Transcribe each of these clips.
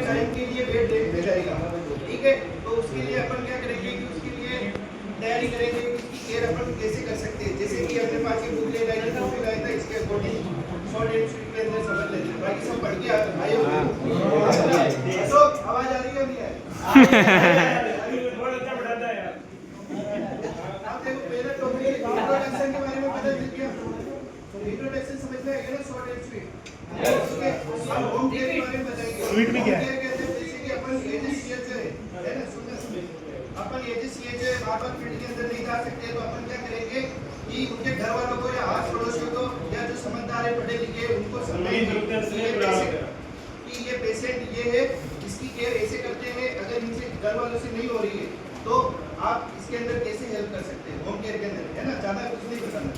Time के लिए bed rate पे जाएगा, ठीक है। तो उसके लिए अपन क्या करेंगे कि उसके लिए तैयारी करेंगे कि इसकी केयर अपन कैसे कर सकते हैं। जैसे कि अपने पास ये बुक ले लाए थे, टॉपिक आया था, इसके अकॉर्डिंग शॉर्ट एंड स्वीट के अंदर समझ लेते हैं। बाकी सब पढ़ के आए हो तो आवाज आ रही है नहीं आ रही? आप देखो पहले टॉपिक इंट्रोडक्शन के बारे में पता चल गया, इंट्रोडक्शन समझ में आएगा ना, शॉर्ट एंड स्वीट। ओके, अब होम केयर के बारे में बताएंगे। स्वीट में क्या है? कहते हैं जैसे कि अपन एजेस ये जो है ना, सुनना अपन एजेस ये जो है बार-बार फील्ड के अंदर नहीं जा सकते, तो अपन क्या करेंगे कि उनके घर वालों को या आस पड़ोसियों को या जो समझदार है पढ़े लिखे उनको समझाएंगे कि ये पेशेंट ये है, इसकी केयर ऐसे करते हैं। अगर इनसे घर वालों से नहीं हो रही है तो आप इसके अंदर कैसे हेल्प कर सकते हैं होम केयर के अंदर, है ना। ज़्यादा कुछ नहीं बताना।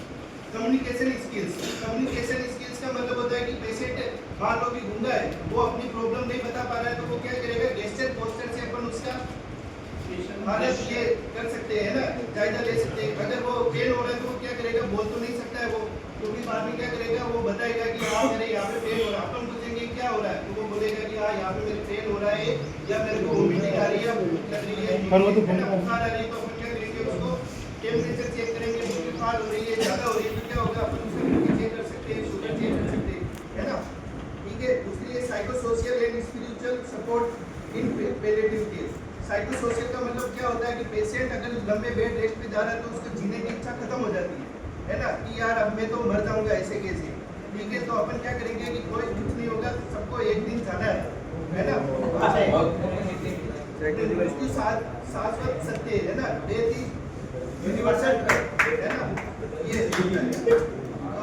कम्युनिकेशन स्किल्स का मतलब होता है कि पेशेंट मान लो कि गूंगा है, वो अपनी प्रॉब्लम नहीं बता पा रहा है, तो वो क्या करेगा, गेस्चर पोस्चर से अपन उसका हालत ये कर सकते हैं ना, जायजा ले सकते हैं। अगर वो पेन हो रहा है तो वो क्या करेगा, बोल तो नहीं सकता है वो, तो भी बाद में क्या करेगा, वो बताएगा कि हाँ मेरे यहाँ पे पेन हो रहा है। अपन पूछेंगे क्या हो रहा है, तो वो बोलेगा कि हाँ यहाँ पे मेरे पेन हो रहा है, या मेरे को वोमिटिंग आ रही है, भूख लग रही है, बुखार आ रही है। तो अपन क्या करेंगे, उसको टेम्परेचर चेक करेंगे, बुखार हो रही है, ज़्यादा हो रही है तो क्या होगा, अपन उसको चेक कर सकते हैं, शुगर चेक कर सकते हैं, है ना, ठीक है। दूसरी है psychosocial and spiritual support in palliative care. Psychosocial का मतलब क्या होता है कि पेशेंट अगर लंबे बेड रेस्ट पे जा रहा है तो उसको जीने की इच्छा खत्म हो जाती है ना, कि यार अब मैं तो मर जाऊंगा ऐसे कैसे, ठीक है। तो अपन क्या करेंगे कि कोई कुछ नहीं होगा, सबको एक दिन जाना है ना। उसकी शाश्वत सत्य है ना, डेथ इज यूनिवर्सल है ना, ये तो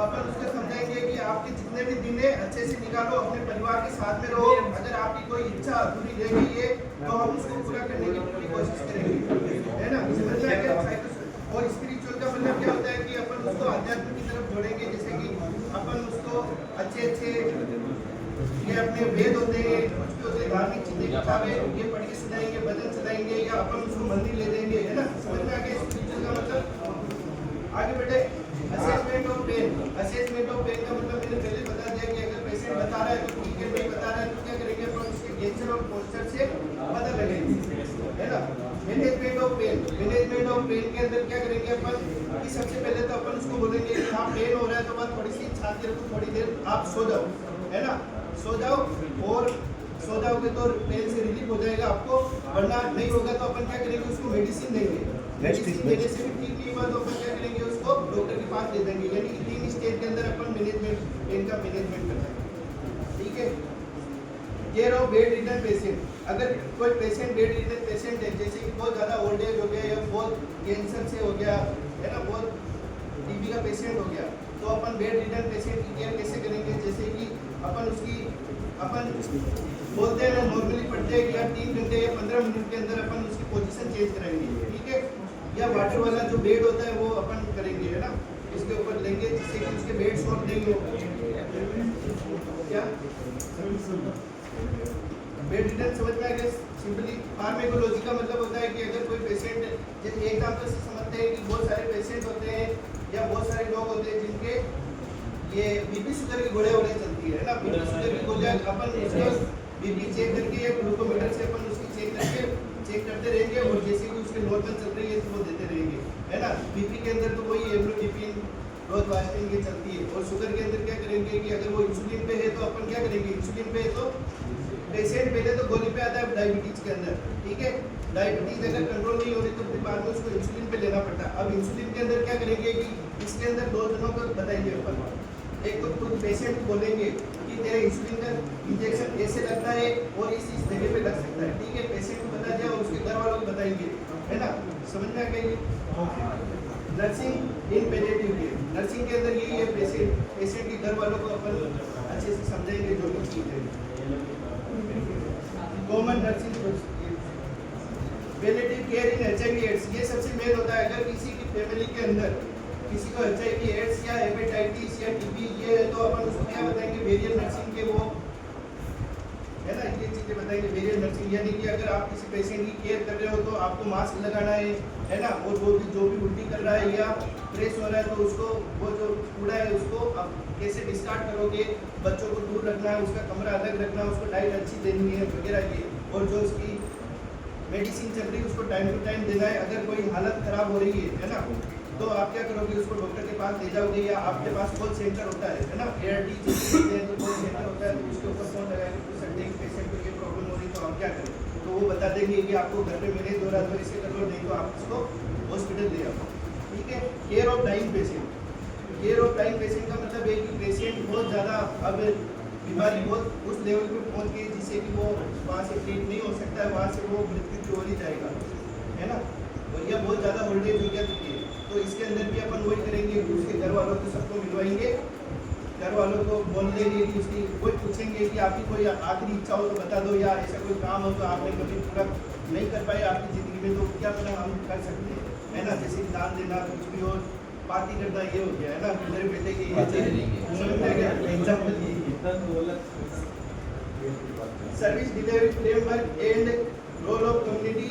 अपन उसको समझाएंगे कि आपके जितने भी दिन है अच्छे से निकालो, अपने परिवार के साथ में रहो। अगर आपकी कोई इच्छा अधूरी रह गई है तो हम उसको पूरा करने की पूरी कोशिश करेंगे, है ना। समझ में आ गया। और स्पिरिचुअल का मतलब क्या होता है कि अपन उसको अध्यात्म की तरफ जोड़ेंगे। जैसे कि अपन उसको अच्छे ये अपने वेद होते हैं, कुछ भी होते हैं, धार्मिक चीजें किताबें ये पढ़ के सुनाएंगे, भजन सुनाएंगे, या अपन उसको मंदिर ले देंगे, है ना। समझ में आ गया स्पिरिचुअल का मतलब। आगे बढ़े। असेसमेंट ऑफ पेन का मतलब मैंने पहले बता दिया कि अगर पेशेंट बता रहा है तो ठीक है, नहीं बता रहा है तो क्या करेंगे, अपन उसके गेस्चर और पोस्चर से पता लगेगा, है ना। मैनेजमेंट ऑफ पेन के अंदर क्या करेंगे अपन कि सबसे पहले तो अपन उसको बोलेंगे कि हाँ पेन हो रहा है तो बस थोड़ी सी छाती रखो, थोड़ी देर आप सो जाओ, है ना, सो जाओ। और सो जाओगे तो पेन से रिलीफ हो जाएगा आपको, वरना नहीं होगा तो अपन क्या करेंगे, उसको मेडिसिन देंगे। मेडिसिन देने से भी ठीक नहीं हुआ तो अपन क्या करेंगे, उसको डॉक्टर के पास ले देंगे। यानी कि 3 स्टेज के अंदर अपन पेन का मैनेजमेंट करते हैं, ठीक है। Care of bed ridden patient. अगर कोई पेशेंट बेड रिडन पेशेंट है, जैसे कि बहुत ज़्यादा ओल्ड एज हो गया या बहुत कैंसर से हो गया, है ना, बहुत टीबी का पेशेंट हो गया, तो अपन बेड रिडन पेशेंट की केयर कैसे करेंगे। जैसे कि अपन बोलते हैं ना, नॉर्मली पढ़ते हैं कि यार 3 घंटे या 15 मिनट के अंदर अपन उसकी पोजीशन चेंज कराएंगे, ठीक है। या वाटर वाला जो बेड होता है वो अपन करेंगे, है ना, उसके ऊपर लेंगे जिससे कि उसके बेड शॉर्ट नहीं हो। क्या बेड रिडन समझ में आ गया। सिंपली फार्मेकोलॉजी का मतलब होता है कि अगर कोई पेशेंट, जैसे एग्जाम्पल से समझते हैं कि बहुत सारे पेशेंट होते हैं या बहुत सारे लोग होते हैं जिनके ये बीपी शुगर की गोलियां होने चलती है ना। बीपी शुगर की गोलियां अपन उसका बीपी चेक करके या ग्लूकोमीटर से अपन उसकी चेक करते रहेंगे, और जैसे कि उसके नॉर्मल चल रही है तो वो देते रहेंगे, है ना। बीपी के अंदर तो वही एम्लोडिपिन, रोजवास्टिन ये चलती है। और शुगर के अंदर क्या करेंगे कि अगर वो इंसुलिन पे है तो अपन क्या करेंगे, इंसुलिन पे है तो पेशेंट पहले तो गोली पे आता है डायबिटीज के अंदर, ठीक है। डायबिटीज अगर कंट्रोल नहीं हो रही तो फिर बाद में उसको इंसुलिन पे लेना पड़ता है। अब इंसुलिन के अंदर क्या करेंगे कि इसके अंदर 2 जनों को बताएंगे अपन। एक तो खुद पेशेंट बोलेंगे कि तेरे इंसुलिन का इंजेक्शन ऐसे लगता है और इस जगह पे लग सकता है, ठीक है। पेशेंट को बता दिया और उसके घर वालों को बताएंगे, है ना। समझ में आ गई। नर्सिंग इन पैलिएटिव केयर, नर्सिंग के अंदर यही है, पेशेंट के घर वालों को अपन अच्छे से समझाएंगे जो भी चीज़ है। Common nursing palliative care in HIV AIDS, ये सबसे मेन होता है। अगर किसी की फैमिली के अंदर किसी को HIV एड्स या हेपेटाइटिस या टीबी ये है तो अपन उसको क्या बताएंगे, वेरिएंट नर्सिंग के वो, है ना, ये चीज़ें बताएंगे। करेंगे वेरिएबल नर्सिंग, यानी कि अगर आप किसी पेशेंट की केयर कर रहे हो तो आपको मास्क लगाना है ना, और वो भी जो भी उल्टी कर रहा है या फ्रेश हो रहा है तो उसको वो जो कूड़ा है उसको आप कैसे डिस्कार्ड करोगे, बच्चों को दूर रखना है, उसका कमरा अलग रखना है, उसको डाइट अच्छी देनी है वगैरह ये, और जो उसकी मेडिसिन चल रही है उसको टाइम टू टाइम देना है। अगर कोई हालत खराब हो रही है ना, तो आप क्या करोगे, उसको डॉक्टर के पास ले जाओगे, या आपके पास कॉल सेंटर होता है ना, ART जिससे तो कॉल सेंटर होता है, तो उसके ऊपर फोन लगा के पूछ सकते हैं कि पेशेंट को ये प्रॉब्लम हो रही है तो आप क्या करें, तो वो बता देंगे कि आपको घर पे मिले दो रात भर इसे कर लो, नहीं तो आप उसको हॉस्पिटल ले आओ। ठीक है। Care of dying patient, care of dying patient का मतलब है कि पेशेंट बहुत ज़्यादा अब बीमारी बहुत उस लेवल पे पहुंच गई जिससे कि वो वहाँ से ट्रीट नहीं हो सकता है, वहाँ से वो मृत्यु की ओर ही जाएगा, है ना, और यह बहुत ज़्यादा ओल्ड एज हो गया चुकी है। तो इसके अंदर भी अपन वही करेंगे कि उसके घर वालों को सबको मिलवाएंगे, घर वालों को बोल देंगे कि उसकी वही पूछेंगे कि आपकी कोई आखिरी इच्छा हो तो बता दो, या ऐसा कोई काम हो तो आपने कभी पूरा नहीं कर पाए आपकी ज़िंदगी में, तो क्या पता हम कर सकते हैं, है ना, जैसे दान देना, कुछ भी और पार्टी करना, ये हो गया है ना, मेरे बेटे की ये एग्जाम्पल ये service delivery framework and role of community